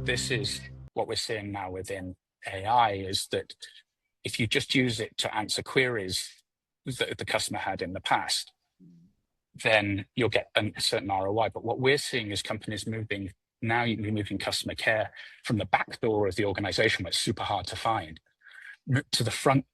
This is what we're seeing now within AI is that if you just use it to answer queries that the customer had in the past, then you'll get a certain ROI. But what we're seeing is companies moving customer care from the back door of the organization, where it's super hard to find, to the front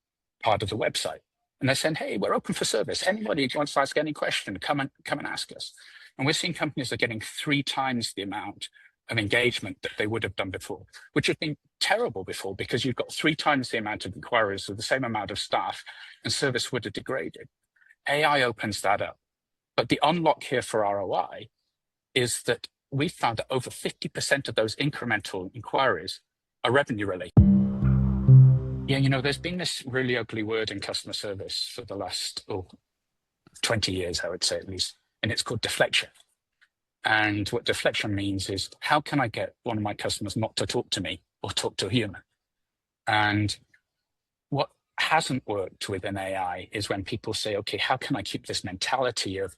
part of the website. And they're saying, hey, we're open for service. Anybody who wants to ask any question, come and ask us. And we're seeing companies that are getting 3 times the amount of engagement that they would have done before, which has been terrible before because you've got 3 times the amount of inquiries with the same amount of staff, and service would have degraded. AI opens that up. But the unlock here for ROI is that we found that over 50% of those incremental inquiries are revenue related. Yeah, there's been this really ugly word in customer service for the last 20 years, I would say at least, and it's called deflection. And what deflection means is, how can I get one of my customers not to talk to me or talk to a human? And what hasn't worked within AI is when people say, okay, how can I keep this mentality of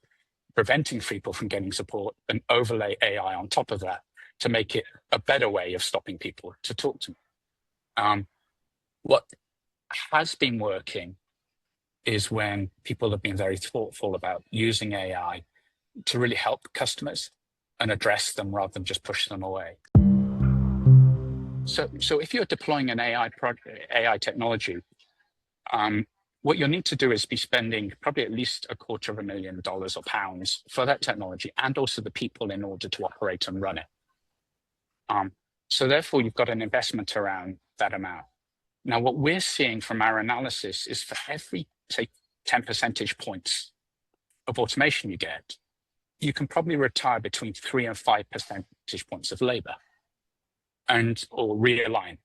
preventing people from getting support and overlay AI on top of that to make it a better way of stopping people to talk to me? What has been working is when people have been very thoughtful about using AI to really help customers and address them rather than just push them away. So if you're deploying an AI technology, what you'll need to do is be spending probably at least $250,000 or pounds for that technology, and also the people in order to operate and run it. So therefore, you've got an investment around that amount. Now, what we're seeing from our analysis is for every, say, 10 percentage points of automation you get, you can probably retire between 3 and 5 percentage points of labor or realign.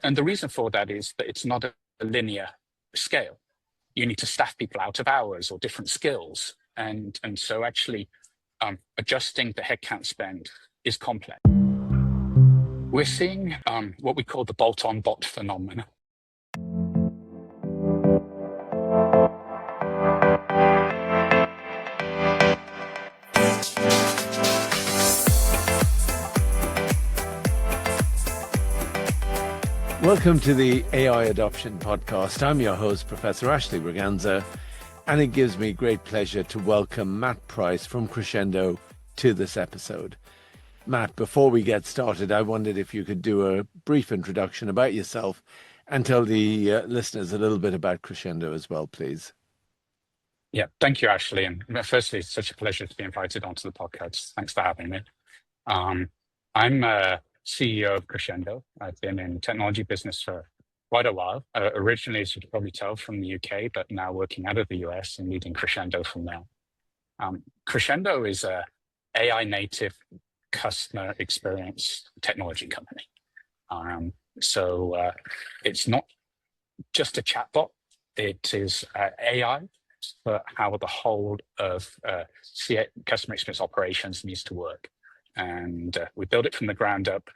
And the reason for that is that it's not a linear scale. You need to staff people out of hours or different skills. And so actually adjusting the headcount spend is complex. We're seeing what we call the bolt-on bot phenomenon. Welcome to the AI Adoption Podcast. I'm your host, Professor Ashley Braganza, and it gives me great pleasure to welcome Matt Price from Crescendo to this episode. Matt, before we get started, I wondered if you could do a brief introduction about yourself and tell the listeners a little bit about Crescendo as well, please. Yeah, thank you, Ashley. And firstly, it's such a pleasure to be invited onto the podcast. Thanks for having me. I'm CEO of Crescendo. I've been in technology business for quite a while. Originally, as you can probably tell, from the UK, but now working out of the US and leading Crescendo from there. Crescendo is a AI native customer experience technology company. So it's not just a chatbot. It is AI for how the whole of customer experience operations needs to work. And we built it from the ground up.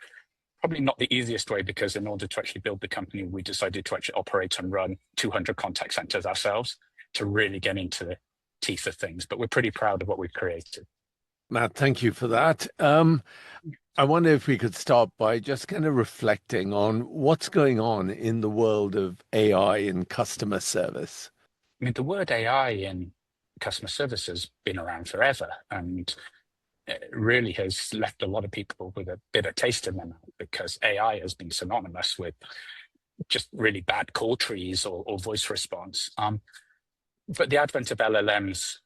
Probably not the easiest way, because in order to actually build the company, we decided to actually operate and run 200 contact centers ourselves to really get into the teeth of things. But we're pretty proud of what we've created. Matt, thank you for that. I wonder if we could start by just kind of reflecting on what's going on in the world of AI in customer service. I mean, the word AI in customer service has been around forever, and it really has left a lot of people with a bitter taste in their mouth, because AI has been synonymous with just really bad call trees or voice response. But the advent of LLMs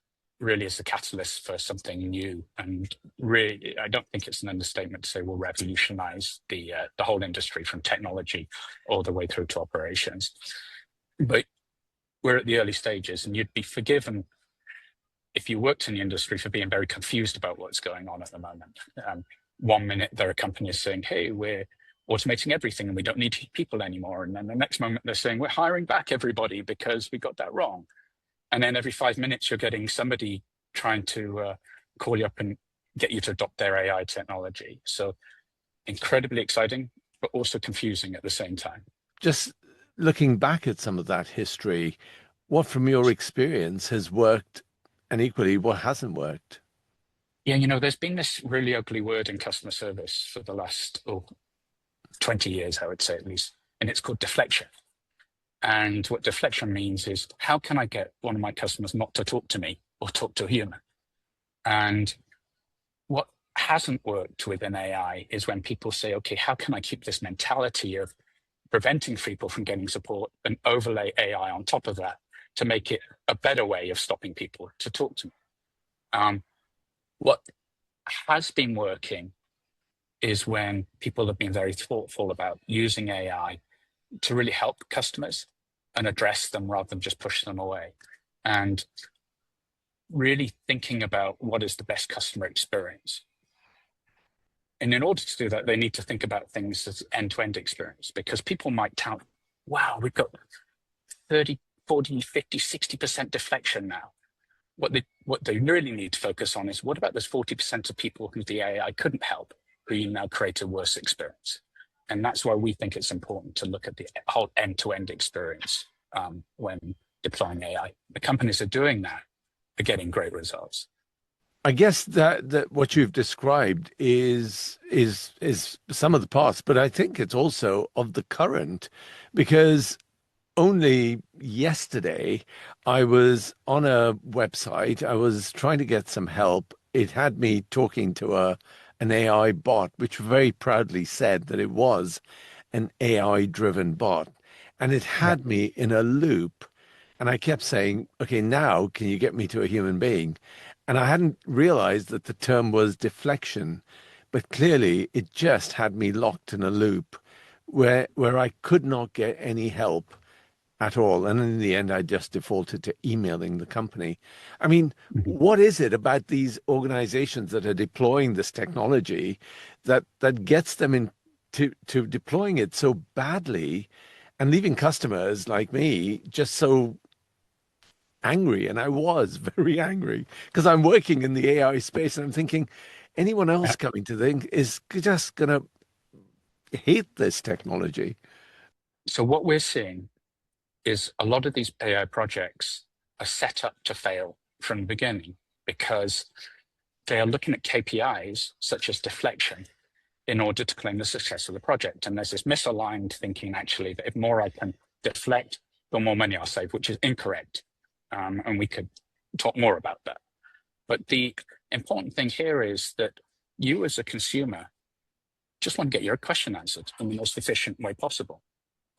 really is the catalyst for something new. And really, I don't think it's an understatement to say we'll revolutionize the whole industry, from technology all the way through to operations. But we're at the early stages, and you'd be forgiven if you worked in the industry for being very confused about what's going on at the moment. 1 minute, there are companies saying, hey, we're automating everything and we don't need people anymore. And then the next moment, they're saying, we're hiring back everybody because we got that wrong. And then every 5 minutes, you're getting somebody trying to call you up and get you to adopt their AI technology. So incredibly exciting, but also confusing at the same time. Just looking back at some of that history, what from your experience has worked, and equally what hasn't worked? Yeah, there's been this really ugly word in customer service for the last 20 years, I would say at least, and it's called deflection. And what deflection means is, how can I get one of my customers not to talk to me or talk to a human? And what hasn't worked within AI is when people say, okay, how can I keep this mentality of preventing people from getting support and overlay AI on top of that to make it a better way of stopping people to talk to me? What has been working is when people have been very thoughtful about using AI to really help customers and address them rather than just push them away. And really thinking about what is the best customer experience. And in order to do that, they need to think about things as end-to-end experience, because people might tout, wow, we've got 30, 40, 50, 60% deflection now. What they really need to focus on is, what about those 40% of people who the AI couldn't help, who you now create a worse experience? And that's why we think it's important to look at the whole end-to-end experience when deploying AI. The companies are doing that, are getting great results. I guess that what you've described is some of the past, but I think it's also of the current, because only yesterday I was on a website. I was trying to get some help. It had me talking to an AI bot, which very proudly said that it was an AI driven bot. And it Yeah. had me in a loop. And I kept saying, okay, now can you get me to a human being? And I hadn't realized that the term was deflection, but clearly it just had me locked in a loop where I could not get any help at all. And in the end, I just defaulted to emailing the company. I mean, Mhm. what is it about these organizations that are deploying this technology that gets them to deploying it so badly and leaving customers like me just so angry? And I was very angry because I'm working in the AI space and I'm thinking anyone else coming to think is just going to hate this technology. So what we're seeing is a lot of these AI projects are set up to fail from the beginning, because they are looking at KPIs such as deflection in order to claim the success of the project. And there's this misaligned thinking, actually, that if more I can deflect, the more money I'll save, which is incorrect. And we could talk more about that. But the important thing here is that you as a consumer just want to get your question answered in the most efficient way possible.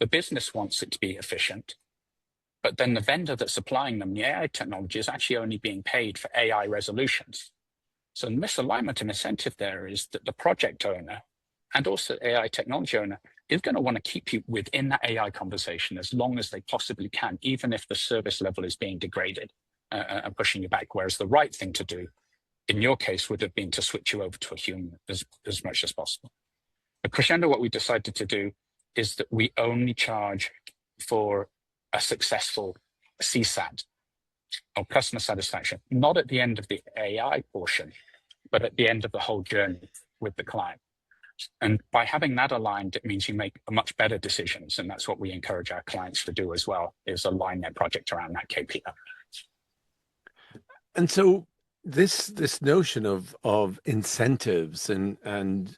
The business wants it to be efficient, but then the vendor that's supplying them the AI technology is actually only being paid for AI resolutions. So the misalignment and incentive there is that the project owner and also AI technology owner is going to want to keep you within that AI conversation as long as they possibly can, even if the service level is being degraded and pushing you back. Whereas the right thing to do, in your case, would have been to switch you over to a human as much as possible. At Crescendo, what we decided to do is that we only charge for a successful CSAT, or customer satisfaction, not at the end of the AI portion, but at the end of the whole journey with the client. And by having that aligned, it means you make much better decisions. And that's what we encourage our clients to do as well, is align their project around that KPI. And so this notion of incentives and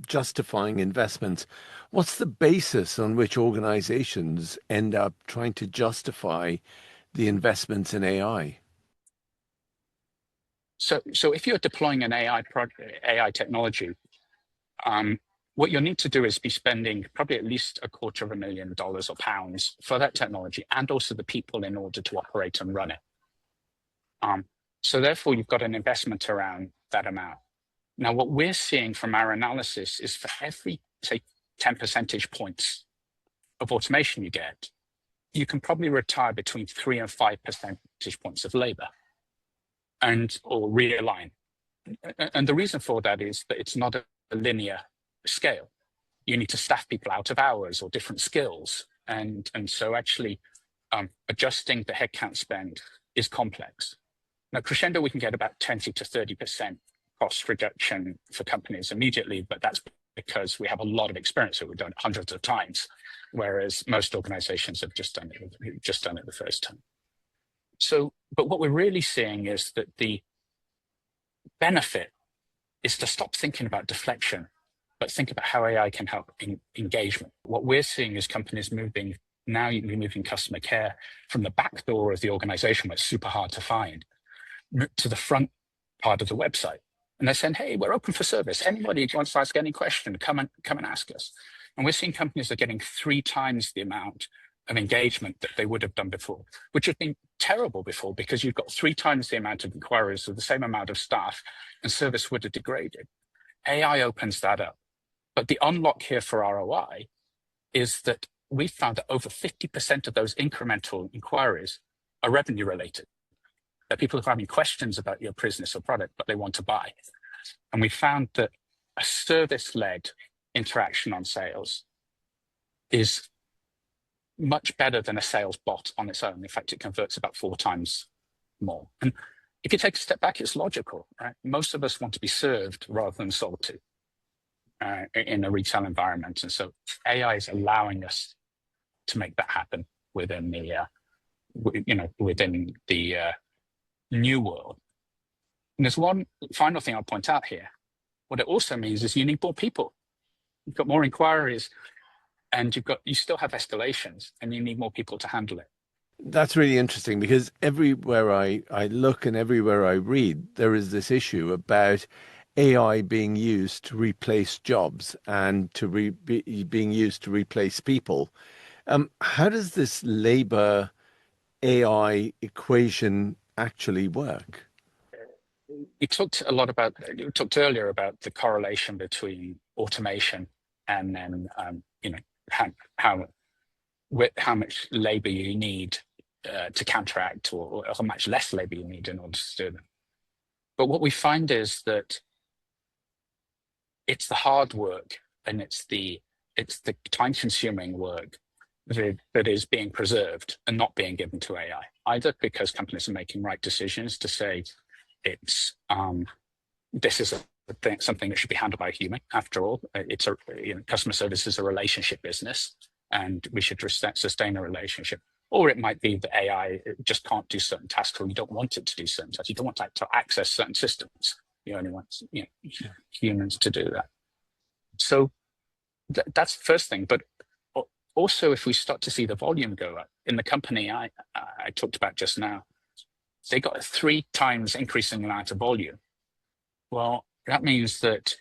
justifying investments, what's the basis on which organizations end up trying to justify the investments in AI? So if you're deploying an AI technology, what you'll need to do is be spending probably at least $250,000 or pounds for that technology and also the people in order to operate and run it. So therefore, you've got an investment around that amount. Now, what we're seeing from our analysis is for every, say, 10 percentage points of automation you get, you can probably retire between 3 and 5 percentage points of labor or realign. And the reason for that is that it's not a linear scale. You need to staff people out of hours or different skills. And so actually adjusting the headcount spend is complex. Now, Crescendo, we can get about 20 to 30% cost reduction for companies immediately, but that's because we have a lot of experience that we've done hundreds of times, whereas most organizations have just done it the first time. So, but what we're really seeing is that the benefit is to stop thinking about deflection, but think about how AI can help in engagement. What we're seeing is companies moving customer care from the back door of the organization, where it's super hard to find, to the front part of the website. And they're saying, hey, we're open for service. Anybody who wants to ask any question, come and ask us. And we're seeing companies are getting 3 times the amount of engagement that they would have done before, which has been terrible before, because you've got 3 times the amount of inquiries with the same amount of staff, and service would have degraded. AI opens that up. But the unlock here for ROI is that we found that over 50% of those incremental inquiries are revenue related. That people are having questions about your business or product, but they want to buy. And we found that a service-led interaction on sales is much better than a sales bot on its own. In fact, it converts about 4 times more. And if you take a step back, it's logical, right? Most of us want to be served rather than sold to in a retail environment. And so AI is allowing us to make that happen within the new world. And there's one final thing I'll point out here. What it also means is you need more people. You've got more inquiries, and you still have escalations, and you need more people to handle it. That's really interesting, because everywhere I look and everywhere I read, there is this issue about AI being used to replace jobs and being used to replace people. How does this labor AI equation actually work? You talked earlier about the correlation between automation and then how much labor you need to counteract, or how much less labor you need in order to do them. But what we find is that it's the hard work and it's the time-consuming work that is being preserved and not being given to AI, either because companies are making right decisions to say this is something that should be handled by a human. After all, customer service is a relationship business, and we should sustain a relationship. Or it might be that AI just can't do certain tasks, or you don't want it to do certain tasks. You don't want to access certain systems. You only want humans to do that. So that's the first thing. But also, if we start to see the volume go up in the company I talked about just now, they got a 3 times increase in the amount of volume. Well, that means that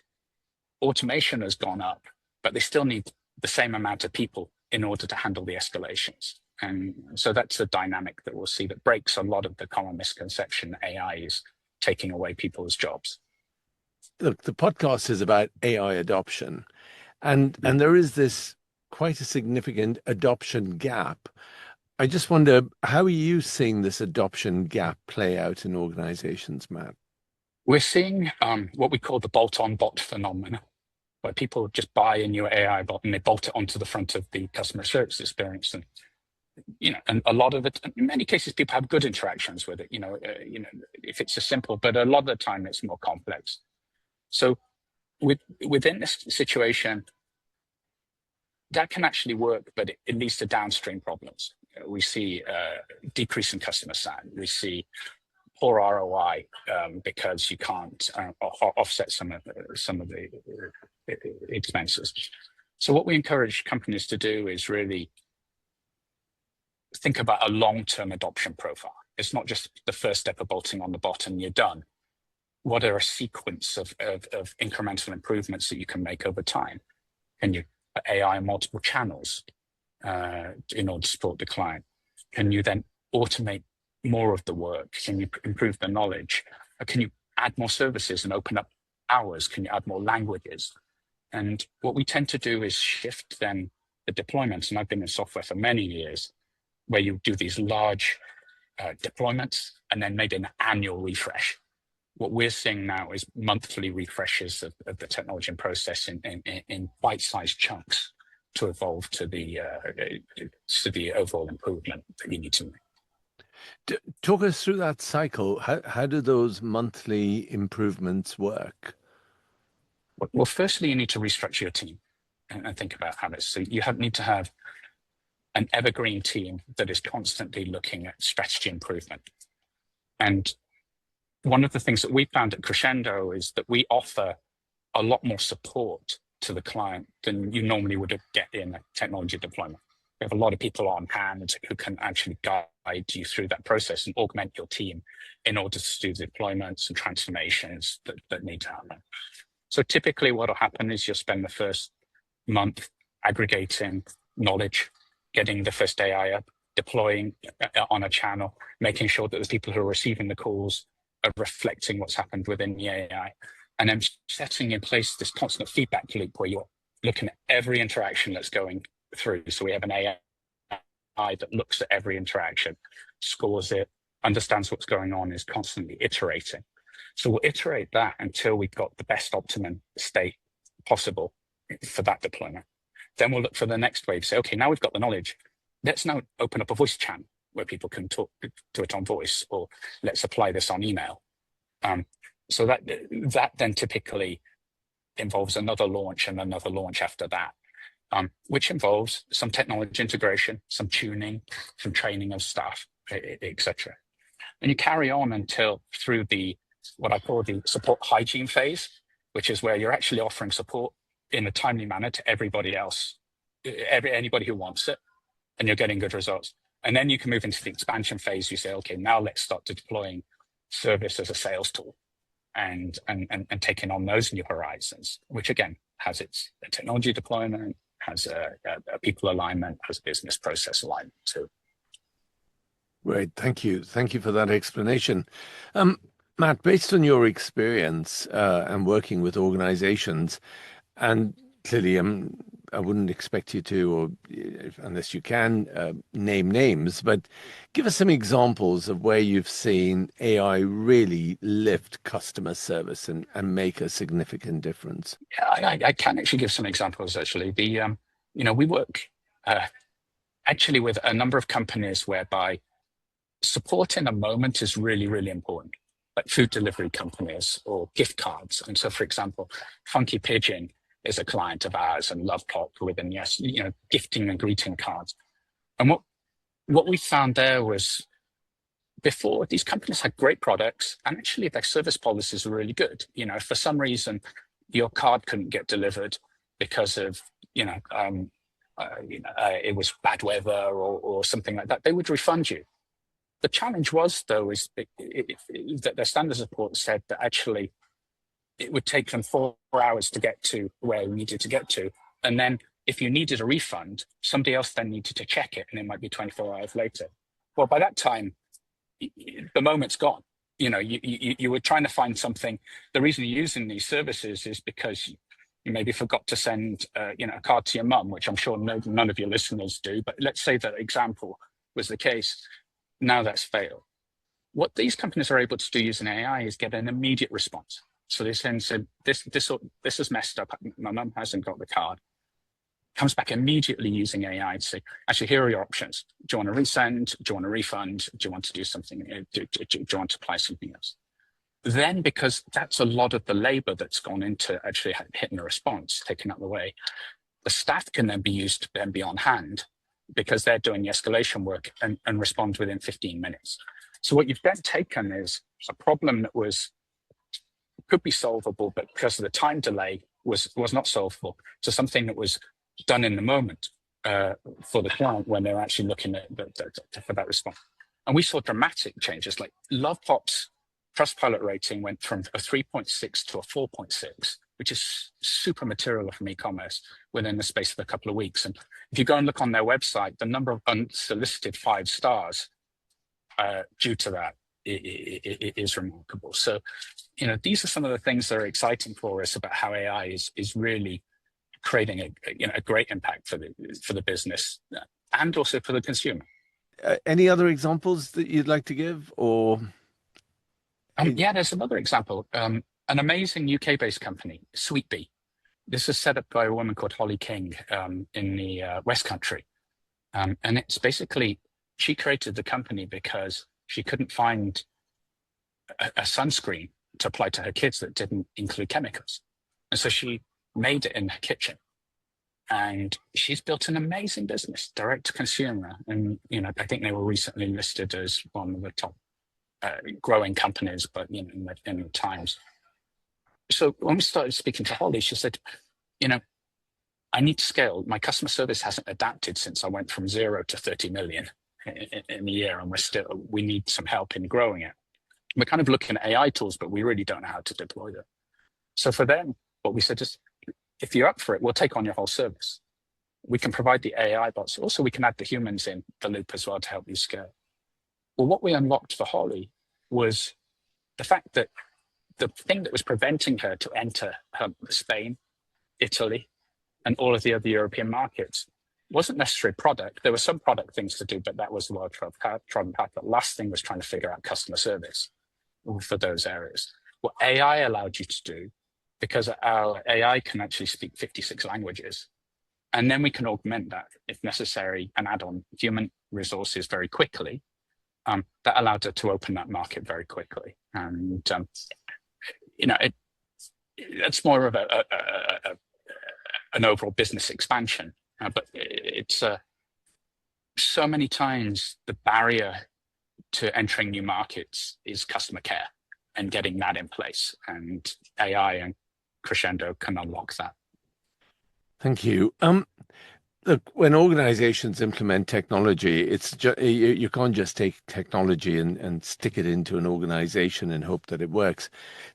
automation has gone up, but they still need the same amount of people in order to handle the escalations. And so that's a dynamic that we'll see that breaks a lot of the common misconception that AI is taking away people's jobs. Look, the podcast is about AI adoption, and there is this quite a significant adoption gap. I just wonder, how are you seeing this adoption gap play out in organizations, Matt? We're seeing what we call the bolt-on bot phenomenon, where people just buy a new AI bot and they bolt it onto the front of the customer service experience. And and a lot of it, in many cases, people have good interactions with it. If it's a simple, but a lot of the time it's more complex. So within this situation, that can actually work, but it leads to downstream problems. We see decrease in customer sat. We see poor ROI because you can't offset some of the expenses. So what we encourage companies to do is really think about a long-term adoption profile. It's not just the first step of bolting on the bot and you're done. What are a sequence of incremental improvements that you can make over time? Can you put AI on multiple channels in order to support the client? Can you then automate more of the work? Can you improve the knowledge? Or can you add more services and open up hours? Can you add more languages? And what we tend to do is shift then the deployments. And I've been in software for many years, where you do these large deployments and then maybe an annual refresh. What we're seeing now is monthly refreshes of the technology and process in bite-sized chunks to evolve to the overall improvement that you need to make. Talk us through that cycle. How do those monthly improvements work? Well, firstly, you need to restructure your team and think about habits. So you need to have an evergreen team that is constantly looking at strategy improvement. And one of the things that we found at Crescendo is that we offer a lot more support to the client than you normally would get in a technology deployment. We have a lot of people on hand who can actually guide you through that process and augment your team in order to do the deployments and transformations that need to happen. So typically what will happen is you'll spend the first month aggregating knowledge, getting the first AI up, deploying on a channel, making sure that the people who are receiving the calls are reflecting what's happened within the AI, and then setting in place this constant feedback loop where you're looking at every interaction that's going through. So we have an AI that looks at every interaction, scores it, understands what's going on, is constantly iterating. So we'll iterate that until we've got the best optimum state possible for that deployment. Then we'll look for the next wave, say, okay, now we've got the knowledge. Let's now open up a voice channel where people can talk to it on voice, or let's apply this on email. So that then typically involves another launch and another launch after that, which involves some technology integration, some tuning, some training of staff, etc. And you carry on until through what I call the support hygiene phase, which is where you're actually offering support in a timely manner to everybody else, anybody who wants it, and you're getting good results. And then you can move into the expansion phase. You say, okay, now let's start deploying service as a sales tool and taking on those new horizons, which again has its technology deployment, has a people alignment, has business process alignment too. Great, thank you. Thank you for that explanation. Matt, based on your experience and working with organizations, and clearly I wouldn't expect you to, or unless you can, name names, but give us some examples of where you've seen AI really lift customer service and make a significant difference. Yeah, I can actually give some examples, actually. We work actually with a number of companies whereby support in a moment is really, really important, like food delivery companies or gift cards. And so, for example, Funky Pigeon is a client of ours, and Love Pop within, gifting and greeting cards. And what we found there was, before, these companies had great products, and actually their service policies were really good. If for some reason your card couldn't get delivered because of, it was bad weather or something like that, they would refund you. The challenge was, though, is that their standard support said that actually it would take them 4 hours to get to where we needed to get to. And then if you needed a refund, somebody else then needed to check it, and it might be 24 hours later. Well, by that time, the moment's gone. You were trying to find something. The reason you're using these services is because you maybe forgot to send a card to your mum, which I'm sure none of your listeners do. But let's say that example was the case. Now that's failed. What these companies are able to do using AI is get an immediate response. So they then said, this is messed up. My mum hasn't got the card. Comes back immediately using AI to say, actually, here are your options. Do you want to resend? Do you want to refund? Do you want to do something? Do you want to apply something else? Then, because that's a lot of the labor that's gone into actually hitting a response, taken out of the way, the staff can then be used to then be on hand because they're doing the escalation work and respond within 15 minutes. So what you've then taken is a problem that could be solvable, but because of the time delay was not solvable, to something that was done in the moment for the client when they're actually looking at for that response. And we saw dramatic changes, like Love Pop's Trustpilot rating went from a 3.6 to a 4.6, which is super material from e-commerce within the space of a couple of weeks. And if you go and look on their website, the number of unsolicited 5 stars due to that is remarkable. So, these are some of the things that are exciting for us about how AI is really creating a great impact for the business and also for the consumer. Any other examples that you'd like to give, or? Yeah, there's another example. An amazing UK-based company, Sweet Bee. This is set up by a woman called Holly King in the West Country. And it's basically, she created the company because she couldn't find a sunscreen to apply to her kids that didn't include chemicals. And so she made it in her kitchen. And she's built an amazing business, direct to consumer. And, I think they were recently listed as one of the top growing companies, but in times. So when we started speaking to Holly, she said, I need to scale. My customer service hasn't adapted since I went from 0 to 30 million in a year, and we need some help in growing it. We're kind of looking at AI tools, but we really don't know how to deploy them. So for them, what we said is, if you're up for it, we'll take on your whole service. We can provide the AI bots. Also, we can add the humans in the loop as well to help you scale. Well, what we unlocked for Holly was the fact that the thing that was preventing her to enter Spain, Italy, and all of the other European markets wasn't necessarily product. There were some product things to do, but that was the well-trodden path. The last thing was trying to figure out customer service for those areas. What AI allowed you to do, because our AI can actually speak 56 languages, and then we can augment that if necessary and add on human resources very quickly. That allowed her to open that market very quickly. And, it's more of an overall business expansion. But it's so many times the barrier to entering new markets is customer care and getting that in place. And AI and Crescendo can unlock that. Thank you. Look, when organizations implement technology, you can't just take technology and stick it into an organization and hope that it works.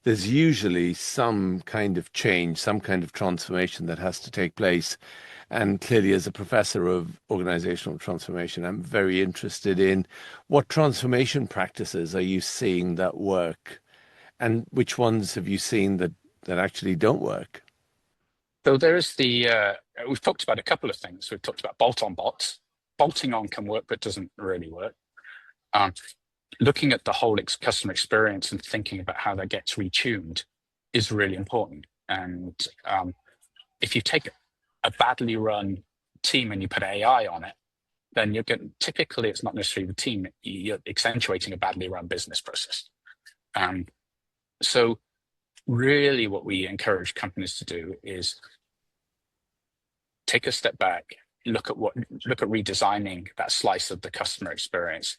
There's usually some kind of change, some kind of transformation that has to take place. And clearly, as a professor of organizational transformation, I'm very interested in what transformation practices are you seeing that work, and which ones have you seen that actually don't work? So there is we've talked about a couple of things. We've talked about bolt-on bots. Bolting on can work, but doesn't really work. Looking at the whole customer experience and thinking about how that gets retuned is really important. And if you take a badly run team and you put AI on it, then typically it's not necessarily the team, you're accentuating a badly run business process. So really what we encourage companies to do is take a step back, look at redesigning that slice of the customer experience,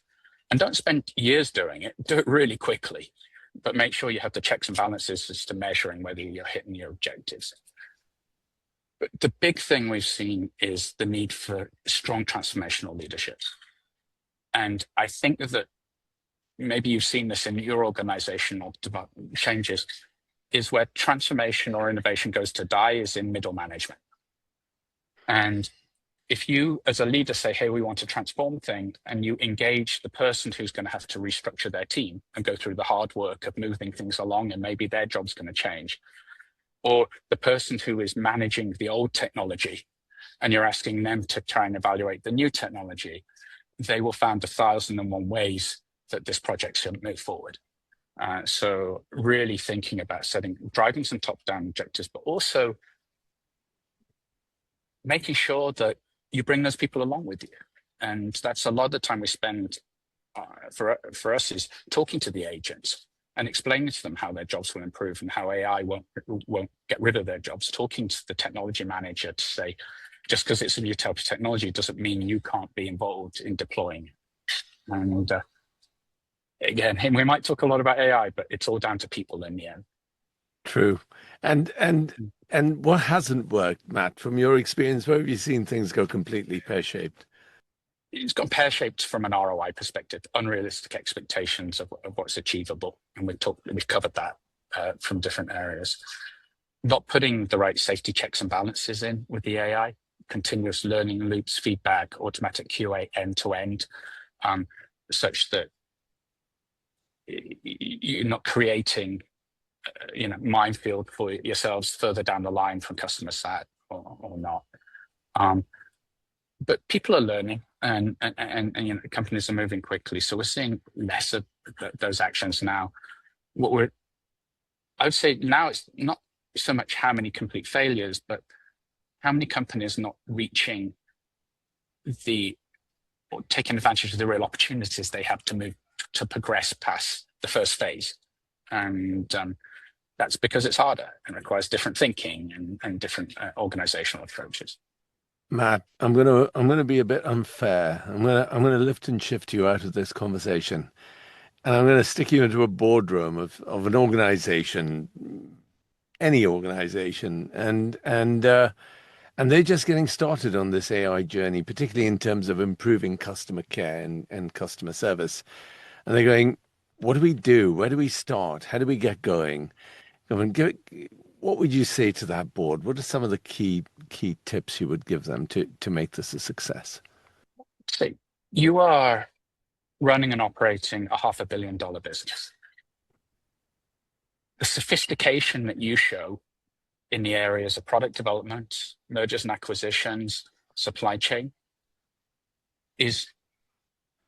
and don't spend years doing it. Do it really quickly, but make sure you have the checks and balances as to measuring whether you're hitting your objectives. But the big thing we've seen is the need for strong transformational leadership. And I think that maybe you've seen this in your organizational changes, is where transformation or innovation goes to die is in middle management. And if you, as a leader, say, hey, we want to transform things, and you engage the person who's going to have to restructure their team and go through the hard work of moving things along, and maybe their job's going to change, or the person who is managing the old technology, and you're asking them to try and evaluate the new technology, they will find 1,001 ways that this project shouldn't move forward. So really thinking about driving some top-down objectives, but also making sure that you bring those people along with you. And that's a lot of the time we spend for us is talking to the agents and explaining to them how their jobs will improve and how AI won't get rid of their jobs, talking to the technology manager to say, just because it's a new type of technology doesn't mean you can't be involved in deploying. And again, we might talk a lot about AI, but it's all down to people in the end. True. And what hasn't worked, Matt, from your experience? Where have you seen things go completely pear-shaped? It's gone pear-shaped from an ROI perspective, unrealistic expectations of what's achievable. And we've covered that from different areas. Not putting the right safety checks and balances in with the AI, continuous learning loops, feedback, automatic QA end-to-end, such that you're not creating minefield for yourselves further down the line from customer sat or not. But people are learning and companies are moving quickly. So we're seeing less of those actions now. I would say now it's not so much how many complete failures, but how many companies not reaching or taking advantage of the real opportunities they have to progress past the first phase. And that's because it's harder and requires different thinking and different organizational approaches. Matt, I'm gonna be a bit unfair. I'm gonna lift and shift you out of this conversation. And I'm going to stick you into a boardroom of an organization, any organization, and they're just getting started on this AI journey, particularly in terms of improving customer care and customer service. And they're going, what do we do? Where do we start? How do we get going? I mean, what would you say to that board? What are some of the key tips you would give them to make this a success? So you are running and operating a $500 million business. The sophistication that you show in the areas of product development, mergers and acquisitions, supply chain is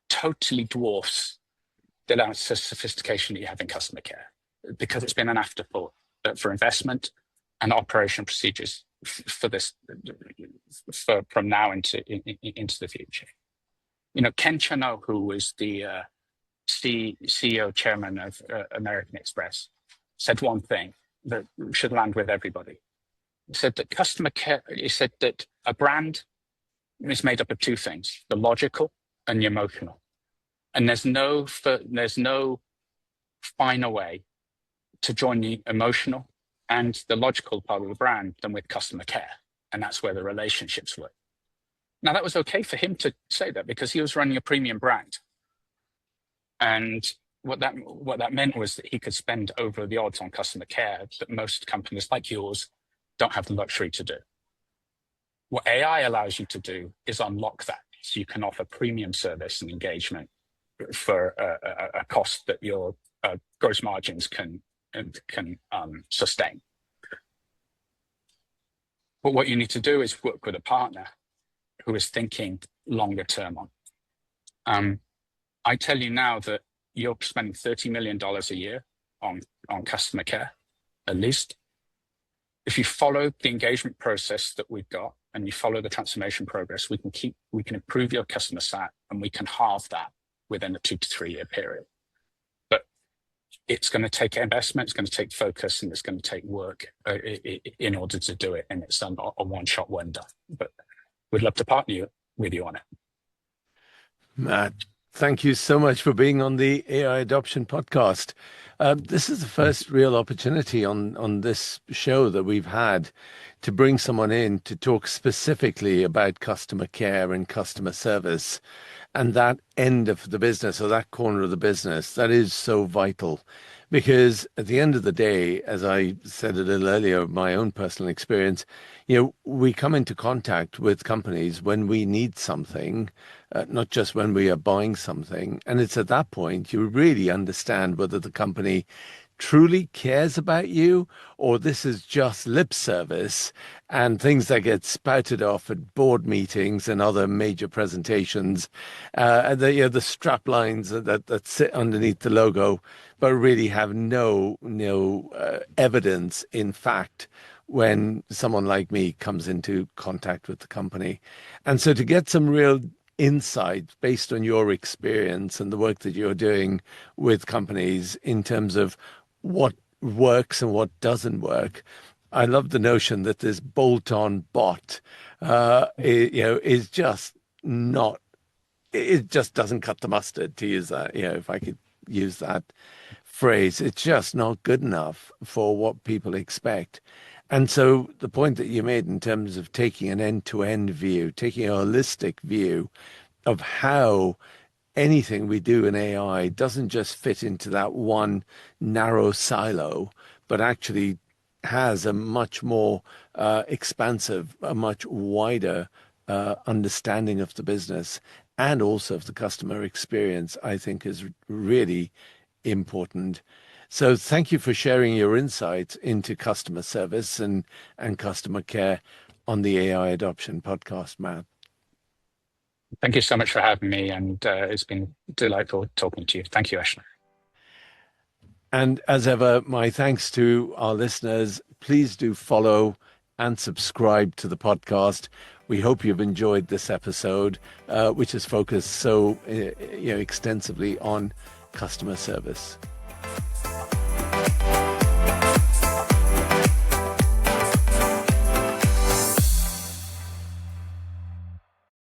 totally dwarfs the amount of sophistication that you have in customer care, because it's been an afterthought for investment and operation procedures for this from now into the future. You know, Ken Chano, who was the CEO chairman of American Express, said one thing that should land with everybody. He said that customer care, he said that a brand is made up of two things, the logical and the emotional. And there's no finer way to join the emotional and the logical part of the brand than with customer care. And that's where the relationships work. Now, that was okay for him to say that because he was running a premium brand. And what that meant was that he could spend over the odds on customer care that most companies like yours don't have the luxury to do. What AI allows you to do is unlock that, so you can offer premium service and engagement for a cost that your gross margins can sustain. But what you need to do is work with a partner who is thinking longer term on. I tell you now that you're spending $30 million a year on customer care, at least. If you follow the engagement process that we've got and you follow the transformation progress, we can improve your customer sat, and we can halve that within a 2 to 3 year period. But it's going to take investment, it's going to take focus, and it's going to take work in order to do it. And it's not a one-shot wonder. But we'd love to partner with you on it. Matt, thank you so much for being on the AI Adoption Podcast. This is the first real opportunity on this show that we've had to bring someone in to talk specifically about customer care and customer service, and that end of the business, or that corner of the business, that is so vital. Because at the end of the day, as I said a little earlier, my own personal experience, we come into contact with companies when we need something, not just when we are buying something. And it's at that point you really understand whether the company truly cares about you, or this is just lip service and things that get spouted off at board meetings and other major presentations, the strap lines that sit underneath the logo, but really have no evidence in fact when someone like me comes into contact with the company. And so to get some real insight based on your experience and the work that you're doing with companies in terms of what works and what doesn't work, I love the notion that this bolt-on bot, is just not. It just doesn't cut the mustard, to use that. If I could use that phrase, it's just not good enough for what people expect. And so the point that you made in terms of taking an end-to-end view, taking a holistic view of how anything we do in AI doesn't just fit into that one narrow silo, but actually has a much more expansive, a much wider understanding of the business and also of the customer experience, I think is really important. So thank you for sharing your insights into customer service and customer care on the AI Adoption Podcast, Matt. Thank you so much for having me, and it's been delightful talking to you. Thank you, Ashley. And as ever, my thanks to our listeners. Please do follow and subscribe to the podcast. We hope you've enjoyed this episode, which is focused so extensively on customer service.